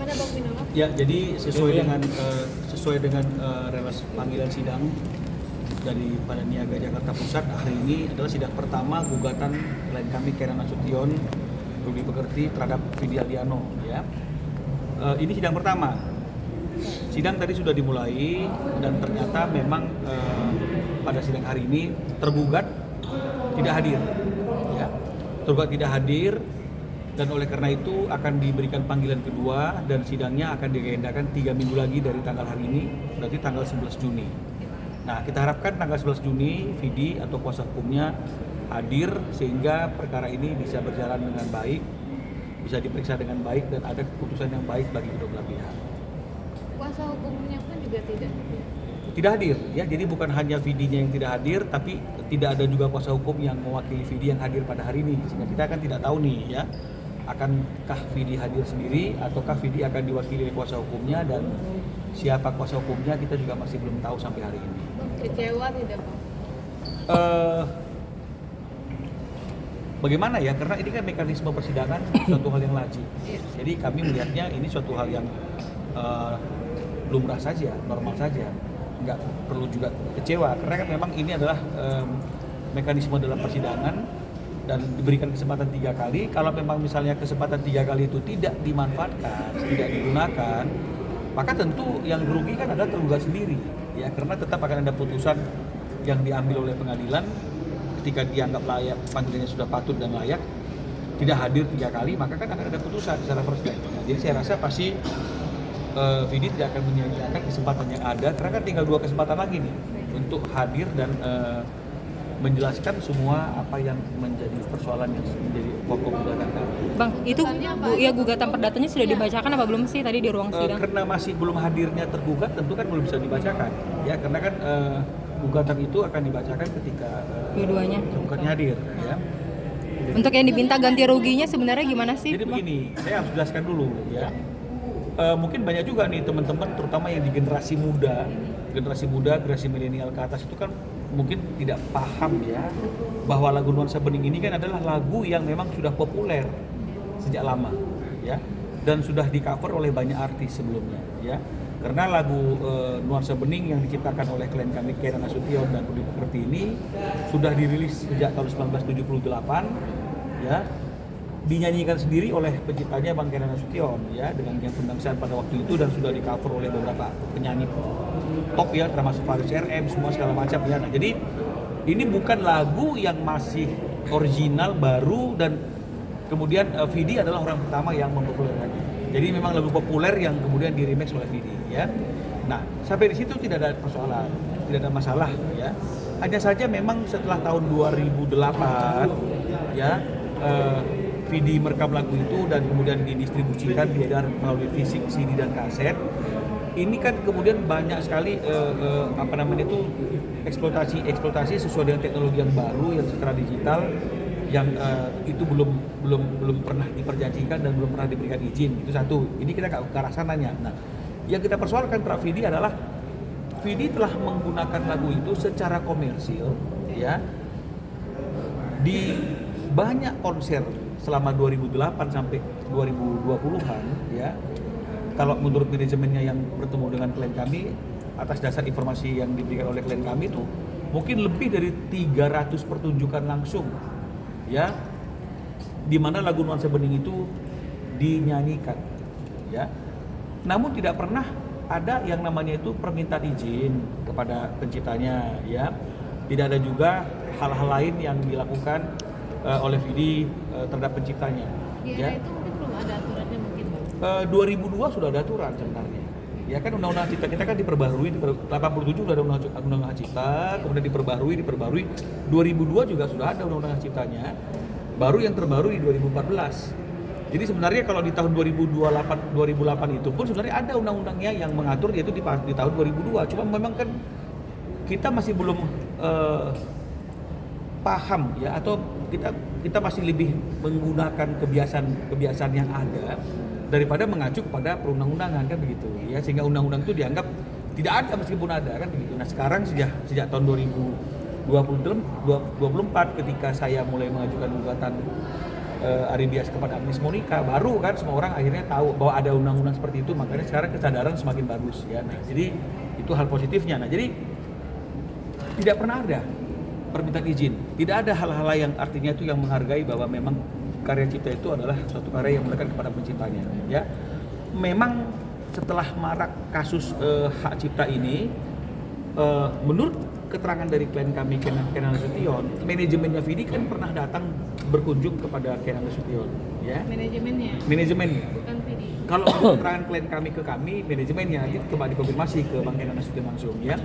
Gimana Bang Binomo? Ya, jadi sesuai dengan relas panggilan sidang dari pada Niaga Jakarta Pusat, hari ini adalah sidang pertama gugatan klien kami Karen Nasution Rudi Pekerti terhadap Vidi Aldiano. Ya, ini sidang pertama. Sidang tadi sudah dimulai dan ternyata memang pada sidang hari ini tergugat tidak hadir. Ya, tergugat tidak hadir. Dan oleh karena itu akan diberikan panggilan kedua dan sidangnya akan diagendakan 3 minggu lagi dari tanggal hari ini, berarti tanggal 11 Juni. Nah, kita harapkan tanggal 11 Juni Vidi atau kuasa hukumnya hadir sehingga perkara ini bisa berjalan dengan baik, bisa diperiksa dengan baik dan ada keputusan yang baik bagi kedua belah pihak. Kuasa hukumnya pun juga Tidak hadir, ya. Jadi bukan hanya Vidinya yang tidak hadir, tapi tidak ada juga kuasa hukum yang mewakili Vidi yang hadir pada hari ini. Sehingga kita akan tidak tahu nih, ya, akankah Vidi hadir sendiri ataukah Vidi akan diwakili oleh kuasa hukumnya, dan siapa kuasa hukumnya kita juga masih belum tahu sampai hari ini. kecewa tidak Bang? Bagaimana ya, karena ini kan mekanisme persidangan suatu hal yang lazim. Jadi kami melihatnya ini suatu hal yang lumrah saja, normal saja, nggak perlu juga kecewa karena kan memang ini adalah mekanisme dalam persidangan dan diberikan kesempatan 3 kali. Kalau memang misalnya kesempatan 3 kali itu tidak dimanfaatkan, tidak digunakan, maka tentu yang dirugikan adalah tergugat sendiri, ya, karena tetap akan ada putusan yang diambil oleh pengadilan ketika dianggap layak, panggilannya sudah patut dan layak, tidak hadir 3 kali, maka kan akan ada putusan secara persidangan. Jadi saya rasa pasti Vidi tidak akan menyia-nyiakan kesempatan yang ada, karena kan tinggal 2 kesempatan lagi nih untuk hadir dan menjelaskan semua apa yang menjadi persoalan yang menjadi pokok gugatan kami. Bang, itu gugatan perdatanya sudah dibacakan apa belum sih tadi di ruang sidang? Karena masih belum hadirnya tergugat, tentu kan belum bisa dibacakan, ya, karena kan gugatan itu akan dibacakan ketika dua-duanya tergugatnya hadir, ya. Untuk yang diminta ganti ruginya sebenarnya gimana sih? Jadi begini, saya harus jelaskan dulu, ya. Mungkin banyak juga nih teman-teman, terutama yang di generasi muda, generasi milenial ke atas itu kan mungkin tidak paham, ya, bahwa lagu Nuansa Bening ini kan adalah lagu yang memang sudah populer sejak lama, ya, dan sudah di cover oleh banyak artis sebelumnya, ya. Karena lagu Nuansa Bening yang diciptakan oleh klien kami Karen Nasution dan Rudi Pekerti ini sudah dirilis sejak tahun 1978, ya, dinyanyikan sendiri oleh penciptanya Bang Karen Nasution, ya, dengan yang pendangsaan pada waktu itu, dan sudah di cover oleh beberapa penyanyi top, ya, termasuk Faris RM, semua segala macam, ya. Nah, jadi ini bukan lagu yang masih original baru dan kemudian Vidi adalah orang pertama yang mempopulerkannya. Jadi memang lagu populer yang kemudian di remix oleh Vidi, ya. Nah, sampai di situ tidak ada persoalan, tidak ada masalah, ya. Hanya saja memang setelah tahun 2008, ya, Vidi merekam lagu itu dan kemudian didistribusikan, diedar melalui fisik, CD dan kaset. Ini kan kemudian banyak sekali eksploitasi sesuai dengan teknologi yang baru yang secara digital yang itu belum pernah diperjanjikan dan belum pernah diberikan izin. Itu satu. Ini kita ke arah sananya. Nah, yang kita persoalkan terhadap Vidi adalah Vidi telah menggunakan lagu itu secara komersil, ya, di banyak konser selama 2008 sampai 2020-an, ya. Kalau menurut manajemennya yang bertemu dengan klien kami, atas dasar informasi yang diberikan oleh klien kami itu mungkin lebih dari 300 pertunjukan langsung, ya, di mana lagu Nuansa Bening itu dinyanyikan, ya. Namun tidak pernah ada yang namanya itu permintaan izin kepada penciptanya, ya. Tidak ada juga hal-hal lain yang dilakukan oleh Vidi terhadap penciptanya. Ya, itu mungkin belum ada aturannya mungkin. 2002 sudah ada aturan sebenarnya. Ya kan, undang-undang cipta kita kan diperbaharui, 87 sudah ada undang-undang cipta, kemudian diperbaharui. 2002 juga sudah ada undang-undang ciptanya. Baru yang terbaru di 2014. Jadi sebenarnya kalau di tahun 2008 itu pun sebenarnya ada undang-undangnya yang mengatur, yaitu di tahun 2002. Cuma memang kan kita masih belum paham, ya, atau kita masih lebih menggunakan kebiasaan yang ada daripada mengacu kepada perundang-undangan, kan begitu, ya, sehingga undang-undang itu dianggap tidak ada meskipun ada, kan begitu. Nah, sekarang sejak tahun 2024 ketika saya mulai mengajukan gugatan Aribias kepada Agnes Monica, baru kan semua orang akhirnya tahu bahwa ada undang-undang seperti itu, makanya sekarang kesadaran semakin bagus ya. Nah, jadi itu hal positifnya. Nah, jadi tidak pernah ada permintaan izin, tidak ada hal-hal yang artinya itu yang menghargai bahwa memang karya cipta itu adalah suatu karya yang melekat kepada penciptanya ya. Memang setelah marak kasus hak cipta ini, menurut keterangan dari klien kami Kenan Nasution, manajemennya Vidi kan pernah datang berkunjung kepada Kenan Nasution ya. Manajemennya bukan Vidi. kalau keterangan klien kami ke kami, manajemennya nanti coba dikonfirmasi ke Bang Kenan Nasution langsung ya,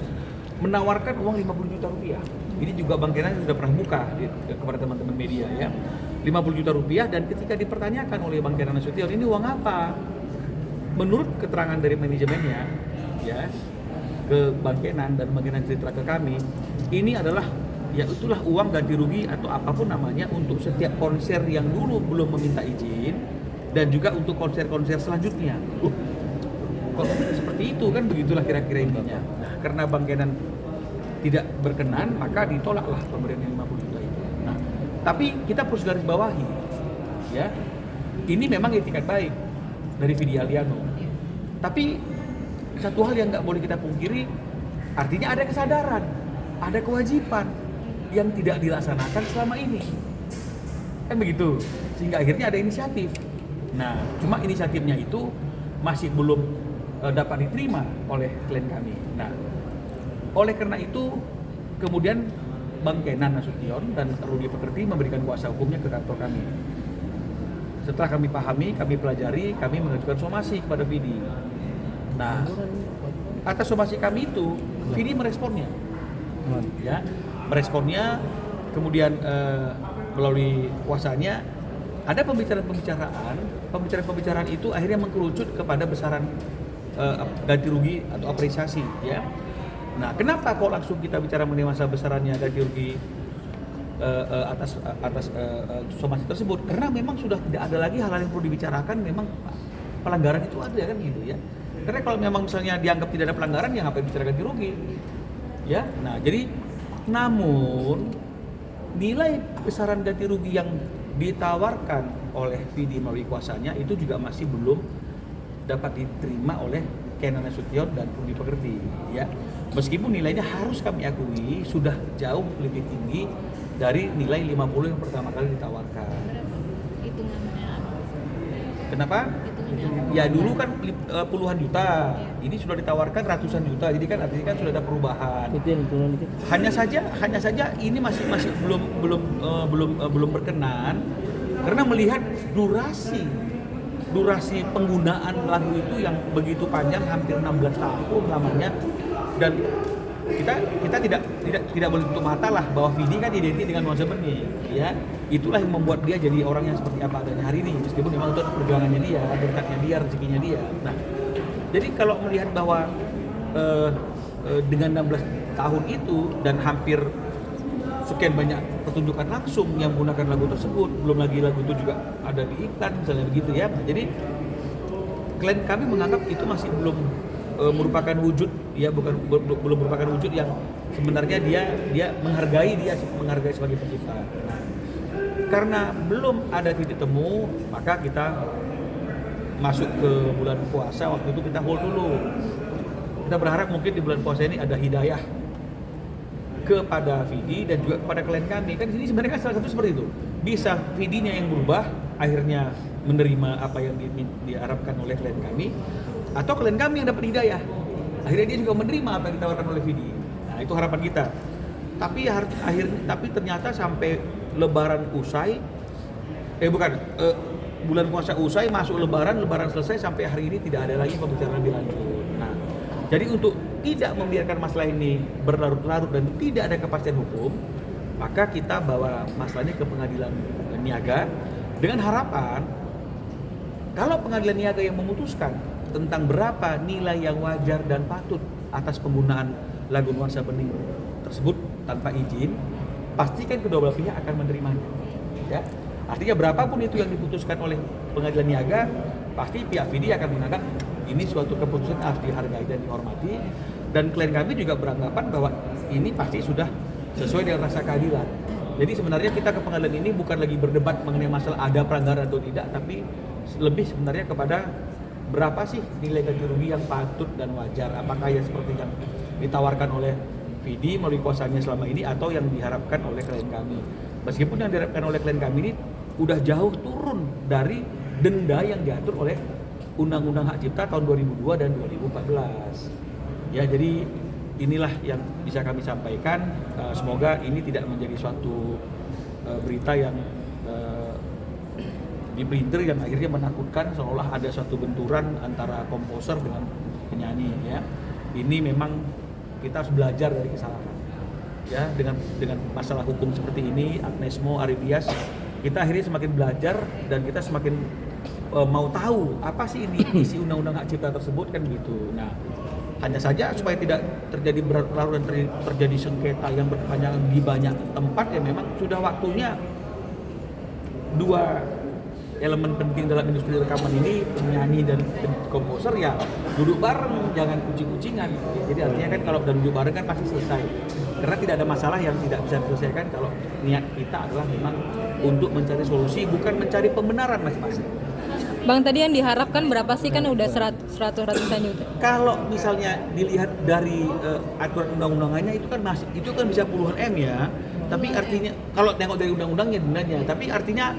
menawarkan uang 50 juta rupiah. Ini juga Bang Kenan sudah pernah buka kepada teman-teman media ya, 50 juta rupiah. Dan ketika dipertanyakan oleh Bang Kenan Nasution, ini uang apa? Menurut keterangan dari manajemennya ya, ke Bang Kenan dan Bang Kenan cerita ke kami, ini adalah ya itulah uang ganti rugi atau apapun namanya untuk setiap konser yang dulu belum meminta izin dan juga untuk konser-konser selanjutnya. Kok seperti itu kan, begitulah kira-kira intinya. Nah, karena Bang Kenan tidak berkenan, maka ditolaklah pemberian 50 juta itu. Nah, tapi kita perlu garis bawahi ya, ini memang etikat baik dari Vidi Aliano. Tapi satu hal yang nggak boleh kita pungkiri, artinya ada kesadaran, ada kewajiban yang tidak dilaksanakan selama ini, kan begitu, sehingga akhirnya ada inisiatif. Nah, cuma inisiatifnya itu masih belum dapat diterima oleh klien kami. Nah, oleh karena itu kemudian Bang Kenan Nasution dan Rudy Pekerti memberikan kuasa hukumnya ke kantor kami. Setelah kami pahami, kami pelajari, kami mengajukan somasi kepada Vidi. Nah, atas somasi kami itu, Vidi meresponnya, ya, kemudian melalui kuasanya ada pembicaraan itu akhirnya mengkerucut kepada besaran ganti rugi atau apresiasi, ya. Nah, kenapa kok langsung kita bicara mengenai masalah besarannya ganti rugi atas somasi tersebut? Karena memang sudah tidak ada lagi hal-hal yang perlu dibicarakan, memang pelanggaran itu ada kan gitu ya. Karena kalau memang misalnya dianggap tidak ada pelanggaran, ya ngapain bicara ganti rugi? Ya, nah jadi namun nilai besaran ganti rugi yang ditawarkan oleh Vidi melalui kuasanya itu juga masih belum dapat diterima oleh Kenan Nasution dan Rudy Pekerti, ya. Meskipun nilainya harus kami akui sudah jauh lebih tinggi dari nilai 50 yang pertama kali ditawarkan. Hitungannya apa? Kenapa? Hitungannya Ya dulu kan puluhan juta, ini sudah ditawarkan ratusan juta, jadi kan artinya kan sudah ada perubahan. Hanya saja ini masih belum berkenan karena melihat durasi penggunaan lagu itu yang begitu panjang, hampir 16 tahun lamanya, dan kita tidak boleh tutup mata lah bahwa Vidi kan identik dengan nuansa benih, ya. Itulah yang membuat dia jadi orang yang seperti apa adanya hari ini, meskipun memang itu perjuangannya dia, berkatnya dia, rezekinya dia. Nah, jadi kalau melihat bahwa dengan 16 tahun itu dan hampir sekian banyak pertunjukan langsung yang menggunakan lagu tersebut, belum lagi lagu itu juga ada di iklan misalnya begitu ya. Nah, jadi klien kami menganggap itu masih belum merupakan wujud, ya, belum merupakan wujud yang sebenarnya dia menghargai sebagai pencipta. Nah, karena belum ada titik temu, maka kita masuk ke bulan puasa, waktu itu kita hold dulu. Kita berharap mungkin di bulan puasa ini ada hidayah kepada Vidi dan juga kepada klien kami. Kan di sini sebenarnya kan salah satu seperti itu. Bisa Vidinya yang berubah, akhirnya menerima apa yang diharapkan oleh klien kami, atau klien kami yang dapat hidayah, akhirnya dia juga menerima apa yang ditawarkan oleh Vidi. Nah, itu harapan kita. Tapi ternyata sampai Lebaran usai, bulan puasa usai, masuk Lebaran selesai, sampai hari ini tidak ada lagi pembicaraan lebih lanjut. Nah, jadi untuk tidak membiarkan masalah ini berlarut-larut dan tidak ada kepastian hukum, maka kita bawa masalahnya ke pengadilan niaga dengan harapan kalau pengadilan niaga yang memutuskan tentang berapa nilai yang wajar dan patut atas penggunaan lagu nuansa bening tersebut tanpa izin, pastikan kedua belah pihak akan menerimanya, ya. Artinya berapapun itu yang diputuskan oleh pengadilan niaga, pasti pihak Vidi akan menganggap ini suatu keputusan harus dihargai dan dihormati, dan klien kami juga beranggapan bahwa ini pasti sudah sesuai dengan rasa keadilan. Jadi sebenarnya kita ke pengadilan ini bukan lagi berdebat mengenai masalah ada pelanggaran atau tidak, tapi lebih sebenarnya kepada berapa sih nilai ganti rugi yang patut dan wajar. Apakah ya seperti yang ditawarkan oleh Vidi melalui kuasanya selama ini atau yang diharapkan oleh klien kami. Meskipun yang diharapkan oleh klien kami ini udah jauh turun dari denda yang diatur oleh Undang-Undang Hak Cipta tahun 2002 dan 2014. Ya, jadi inilah yang bisa kami sampaikan. Semoga ini tidak menjadi suatu berita yang diprinter yang akhirnya menakutkan seolah ada suatu benturan antara komposer dengan penyanyi. Ya, ini memang kita harus belajar dari kesalahan. Ya, dengan masalah hukum seperti ini, Agnesmo, Aribias, kita akhirnya semakin belajar dan kita semakin mau tahu apa sih ini isi Undang-Undang Hak Cipta tersebut kan gitu. Nah, hanya saja supaya tidak terjadi berlarut dan terjadi sengketa yang berkepanjangan di banyak tempat, ya memang sudah waktunya dua elemen penting dalam industri rekaman ini, penyanyi dan komposer, ya duduk bareng, jangan kucing-kucingan. Jadi artinya kan kalau udah duduk bareng kan pasti selesai. Karena tidak ada masalah yang tidak bisa diselesaikan kalau niat kita adalah memang untuk mencari solusi, bukan mencari pembenaran masing-masing. Bang, tadi yang diharapkan berapa sih, kan udah ratusan juta. Kalau misalnya dilihat dari aturan undang-undangannya itu kan bisa puluhan M ya. Tapi artinya kalau tengok dari undang-undangnya dendanya, tapi artinya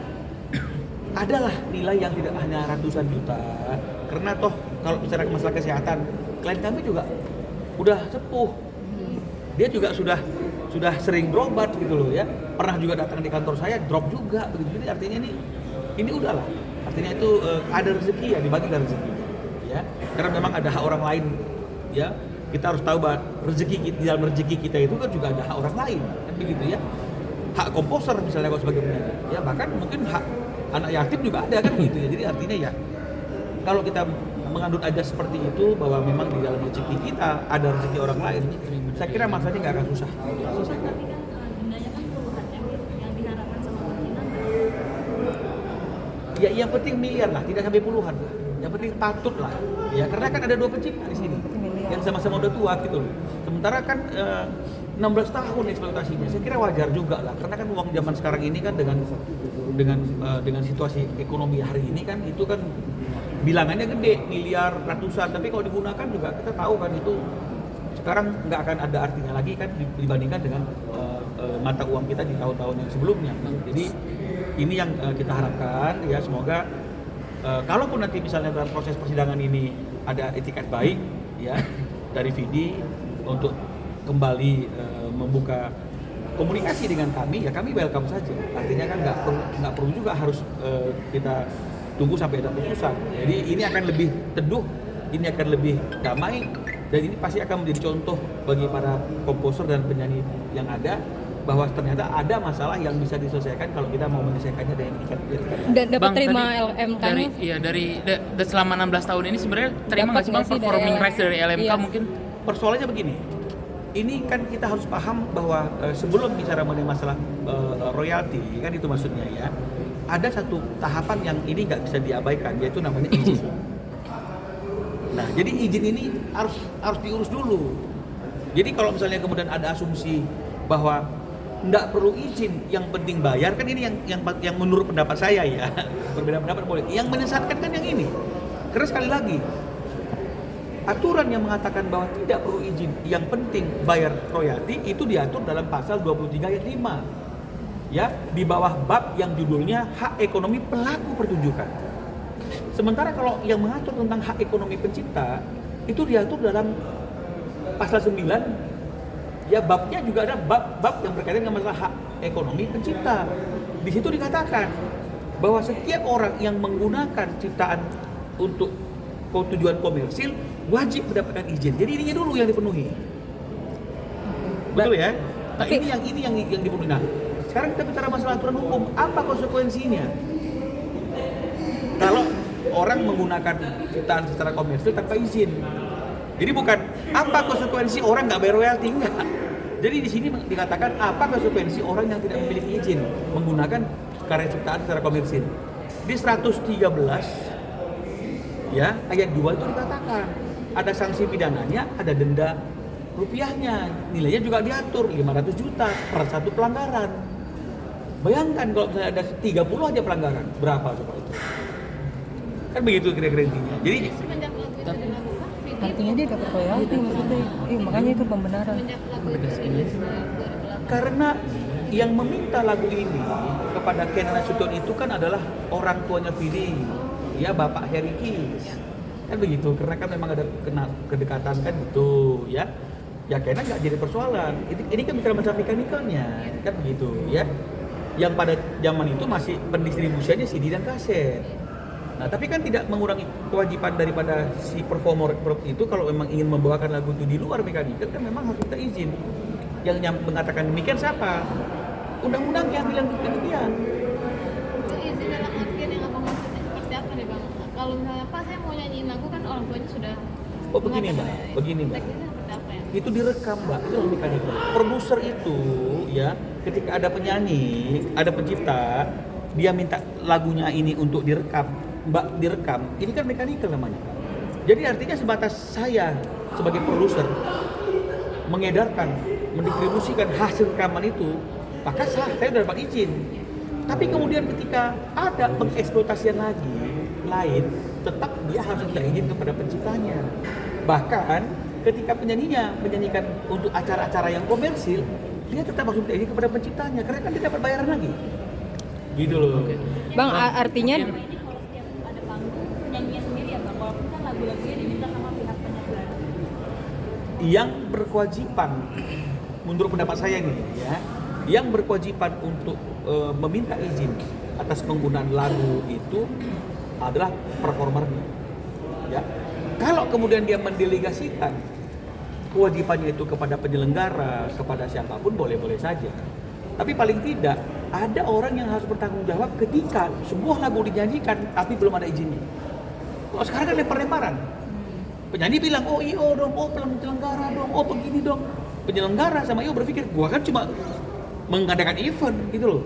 adalah nilai yang tidak hanya ratusan juta. Karena toh kalau bicara masalah kesehatan, klien kami juga udah sepuh. Dia juga sudah sering berobat gitu loh ya. Pernah juga datang di kantor saya drop juga begitu. Jadi artinya ini udahlah. Artinya itu ada rezeki ya, dibagi dari rezeki ya. Karena memang ada hak orang lain ya. Kita harus tahu bahwa di dalam rezeki kita itu kan juga ada hak orang lain kan begitu ya. Hak komposer misalnya kalau sebagai penyanyi ya, bahkan mungkin hak anak yatim juga ada kan begitu ya. Jadi artinya ya kalau kita mengandung aja seperti itu bahwa memang di dalam rezeki kita ada rezeki orang lain, saya kira masanya nggak akan susah. Dendanya kan puluhan M, yang diharapkan sama pimpinan. Ya, yang penting miliar lah, tidak sampai puluhan lah. Yang penting patut lah. Ya, karena kan ada dua pencipta di sini yang sama-sama udah tua gitu loh. Sementara kan 16 tahun eksploitasinya. Saya kira wajar juga lah, karena kan uang zaman sekarang ini kan dengan situasi ekonomi hari ini kan itu kan bilangannya gede, miliar, ratusan. Tapi kalau digunakan juga kita tahu kan itu sekarang nggak akan ada artinya lagi kan dibandingkan dengan mata uang kita di tahun-tahun yang sebelumnya. Jadi ini yang kita harapkan ya, semoga kalaupun nanti misalnya dalam proses persidangan ini ada etikat baik ya dari Vidi untuk kembali membuka komunikasi dengan kami, ya kami welcome saja. Artinya kan nggak perlu juga harus kita tunggu sampai ada putusan. Jadi ini akan lebih teduh, ini akan lebih damai, dan ini pasti akan menjadi contoh bagi para komposer dan penyanyi yang ada, bahwa ternyata ada masalah yang bisa diselesaikan kalau kita mau menyelesaikannya dengan ikat. Dan dapat Bang, terima tadi LMK-nya? dari selama 16 tahun ini sebenarnya terima nggak sih Bang performing rights dari LMK iya. mungkin? Persoalannya begini, ini kan kita harus paham bahwa sebelum bicara mengenai masalah royalti, kan itu maksudnya ya, ada satu tahapan yang ini nggak bisa diabaikan, yaitu namanya izin. Nah, jadi izin ini harus diurus dulu. Jadi kalau misalnya kemudian ada asumsi bahwa nggak perlu izin, yang penting bayar, kan ini yang menurut pendapat saya ya, berbeda pendapat boleh. Yang menyesatkan kan yang ini, karena sekali lagi aturan yang mengatakan bahwa tidak perlu izin, yang penting bayar royalti, itu diatur dalam pasal 23 ayat 5 ya, di bawah bab yang judulnya hak ekonomi pelaku pertunjukan. Sementara kalau yang mengatur tentang hak ekonomi pencipta itu diatur dalam pasal 9 ya, babnya juga ada bab yang berkaitan dengan masalah hak ekonomi pencipta. Di situ dikatakan bahwa setiap orang yang menggunakan ciptaan untuk tujuan komersil wajib mendapatkan izin. Jadi ini dulu yang dipenuhi. Betul ya? Nah, ini yang dipenuhi. Nah, sekarang kita bicara masalah aturan hukum, apa konsekuensinya? Kalau orang menggunakan ciptaan secara komersil tanpa izin. Jadi bukan apa konsekuensi orang nggak bayar royalti, enggak. Jadi di sini dikatakan apa konsekuensi orang yang tidak memiliki izin menggunakan karya ciptaan secara komersil. Di 113 ya, ayat 2 itu dikatakan ada sanksi pidananya, ada denda rupiahnya, nilainya juga diatur 500 juta per satu pelanggaran. Bayangkan kalau misalnya ada 30 aja pelanggaran, berapa coba itu? Kan begitu kira-kira intinya. Jadi Semenjak lagu itu dilakukan, Vidi Artinya dia dapat royalti maksudnya. Makanya itu pembenaran. semenjak lagu itu rilis 2008. karena yang meminta lagu ini kepada Ken Nasution itu kan adalah orang tuanya Vidi, ya Bapak Harry Kiss. Kan begitu, karena kan memang ada kedekatan kan gitu, ya. Ya Ken nggak jadi persoalan. Ini kan bicara masalah mekanikalnya, kan begitu, ya. Yang pada zaman itu masih pendistribusiannya CD dan kaset. Nah, tapi kan tidak mengurangi kewajiban daripada si performer itu kalau memang ingin membawakan lagu itu di luar mekanikal kan memang harus minta izin. Yang mengatakan demikian siapa? Undang-undang yang bilang demikian. Itu izin dalam artian yang apa maksudnya seperti apa nih Bang? Kalau misalnya Pak saya mau nyanyiin lagu kan orang tuanya sudah Oh begini Mbak, mengatakan, begini Mbak. teknisnya seperti apa ya? Itu direkam Mbak, itu loh mekanikal. Produser itu ya, ketika ada penyanyi, ada pencipta, dia minta lagunya ini untuk direkam, Mbak direkam, ini kan mekanikal namanya. Jadi artinya sebatas saya sebagai produser mengedarkan, mendistribusikan hasil rekaman itu, maka saya sudah dapat izin. Tapi kemudian ketika ada pengeksploitasian lagi lain, tetap dia harus minta izin kepada penciptanya. Bahkan ketika penyanyinya menyanyikan untuk acara-acara yang komersil, dia tetap harus minta izin kepada penciptanya, karena kan dia dapat bayaran lagi. Gitu loh. Oke. Bang, artinya Ini kalau setiap ada panggung nyanyinya sendiri ya Bang. Walaupun kan lagu-lagunya diminta sama pihak penyelenggara. Yang berkewajiban, menurut pendapat saya ini ya, yang berkewajiban untuk meminta izin atas penggunaan lagu itu adalah performernya. Ya. Kalau kemudian dia mendelegasikan kewajibannya itu kepada penyelenggara, kepada siapapun boleh-boleh saja. Tapi paling tidak ada orang yang harus bertanggung jawab ketika sebuah lagu dinyanyikan tapi belum ada izinnya. Kalau sekarang kan lempar-lemparan. Penyanyi bilang, oh IO dong, oh penyelenggara dong, oh begini dong. Penyelenggara sama IO berpikir, gua kan cuma mengadakan event gitu loh.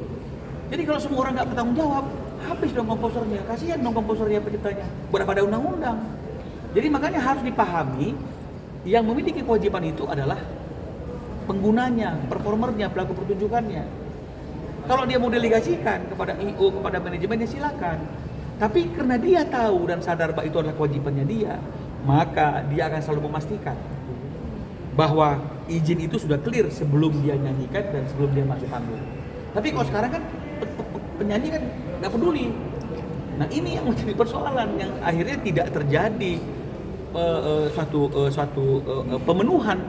Jadi kalau semua orang nggak bertanggung jawab, habis dong komposernya, kasihan dong komposernya, penciptanya. Berapa ada undang-undang. Jadi makanya harus dipahami, yang memiliki kewajiban itu adalah penggunanya, performernya, pelaku pertunjukannya. Kalau dia mau delegasikan kepada IO, kepada manajemennya silakan. Tapi karena dia tahu dan sadar bahwa itu adalah kewajibannya dia, maka dia akan selalu memastikan bahwa izin itu sudah clear sebelum dia nyanyikan dan sebelum dia masuk panggung. Tapi kalau sekarang kan penyanyi kan nggak peduli. Nah ini yang menjadi persoalan yang akhirnya tidak terjadi suatu pemenuhan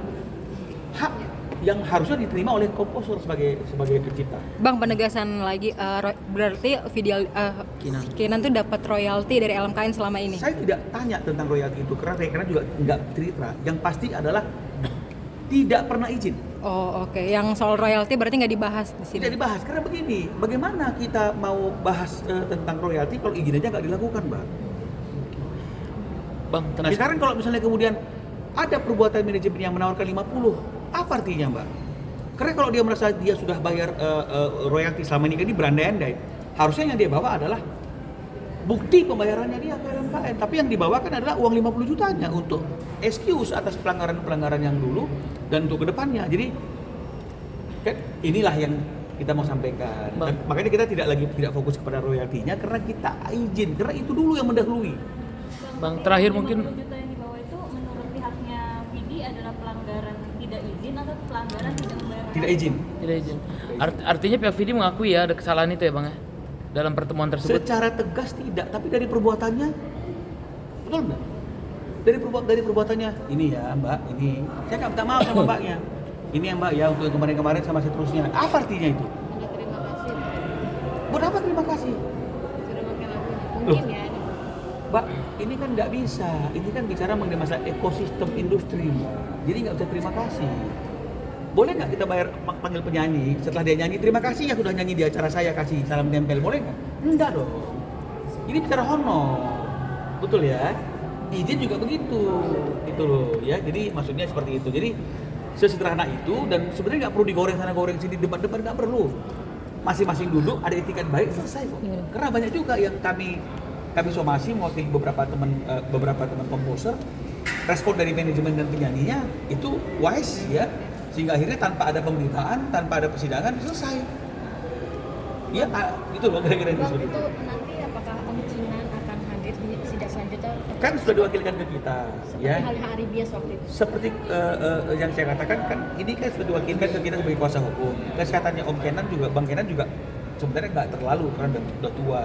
hak yang harusnya diterima oleh komposer sebagai pencipta. Bang, penegasan lagi, berarti video Kenan tuh dapat royalti dari LMKN selama ini? Saya tidak tanya tentang royalti itu karena juga nggak cerita. Yang pasti adalah tidak pernah izin. Oh oke. Yang soal royalti berarti nggak dibahas di sini? Tidak dibahas karena begini, bagaimana kita mau bahas tentang royalti kalau izin aja nggak dilakukan, Mbak? Bang, Nah sekarang kalau misalnya kemudian ada perbuatan manajemen yang menawarkan 50, apa artinya Mbak? Karena kalau dia merasa dia sudah bayar royalti selama ini berandai-andai, harusnya yang dia bawa adalah bukti pembayarannya dia ke LMKN. Tapi yang dibawakan adalah uang 50 jutanya untuk excuse atas pelanggaran-pelanggaran yang dulu dan untuk kedepannya. Jadi kan inilah yang kita mau sampaikan. Dan makanya kita tidak fokus kepada royaltinya karena kita izin, karena itu dulu yang mendahului. Bang, terakhir mungkin 50 juta yang dibawa itu menurut pihaknya Vidi adalah pelanggaran tidak izin atau pelanggaran tidak membayar? Tidak izin. tidak izin. Artinya pihak Vidi mengakui ya ada kesalahan itu ya Bang ya? Dalam pertemuan tersebut. Secara tegas tidak, tapi dari perbuatannya betul nggak? Dari perbuatannya ini ya Mbak, ini saya nggak minta maaf sama Mbaknya. Ini ya Mbak ya untuk yang kemarin-kemarin sama seterusnya. Apa artinya itu? Ada terima kasih. Buat apa terima kasih? Sudah pakai lagunya. Loh. Mungkin ya. Mbak, ini kan nggak bisa. Ini kan bicara mengenai masalah ekosistem industri, Mbak. Jadi nggak bisa terima kasih. Boleh nggak kita bayar panggil penyanyi setelah dia nyanyi terima kasih ya sudah nyanyi di acara saya kasih salam tempel, boleh nggak? Enggak dong. Ini bicara honor, betul ya? Izin juga begitu, gitu loh ya. Jadi maksudnya seperti itu. Jadi sesederhana itu dan sebenarnya nggak perlu digoreng sana goreng sini debat-debat nggak perlu. Masing-masing duduk ada etikat baik selesai kok. Karena banyak juga yang kami somasi mewakili beberapa teman komposer, respon dari manajemen dan penyanyinya itu wise ya, sehingga akhirnya tanpa ada pemberitaan, tanpa ada persidangan selesai. Iya, itu loh kira-kira itu. Waktu itu nanti apakah Om Kinan akan hadir di sidang selanjutnya? Kan sudah diwakilkan ke kita, Seperti ya. halnya Ari Bias waktu itu. Seperti yang saya katakan kan ini kan sudah diwakilkan ke kita sebagai kuasa hukum. Kesehatannya Om Kenan juga, Bang Kenan juga sebenarnya nggak terlalu karena udah tua.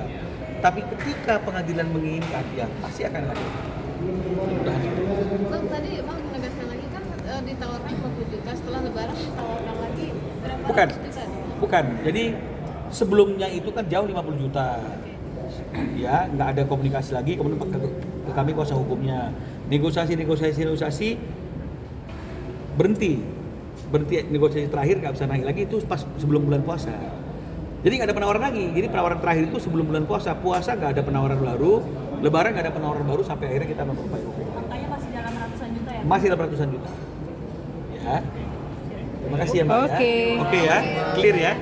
Tapi ketika pengadilan menginginkan, ya pasti akan hadir. Mudah-mudahan. Bang, tadi Bang menegaskan lagi kan ditawarkan 50 juta, setelah lebaran ditawarkan lagi berapa Bukan. ratus juta? Bukan. Jadi sebelumnya itu kan jauh 50 juta. Ya, nggak ada komunikasi lagi, kemudian ke kami kuasa hukumnya. Negosiasi berhenti negosiasi terakhir nggak bisa naik lagi itu pas sebelum bulan puasa. Jadi nggak ada penawaran lagi. Jadi penawaran terakhir itu sebelum bulan puasa. Puasa nggak ada penawaran baru, Lebaran nggak ada penawaran baru sampai akhirnya kita memperbaiki. Angkanya masih dalam ratusan juta ya? Masih dalam ratusan juta. Ya. Terima kasih ya Mbak. Oke. Ya. Oke ya, clear ya.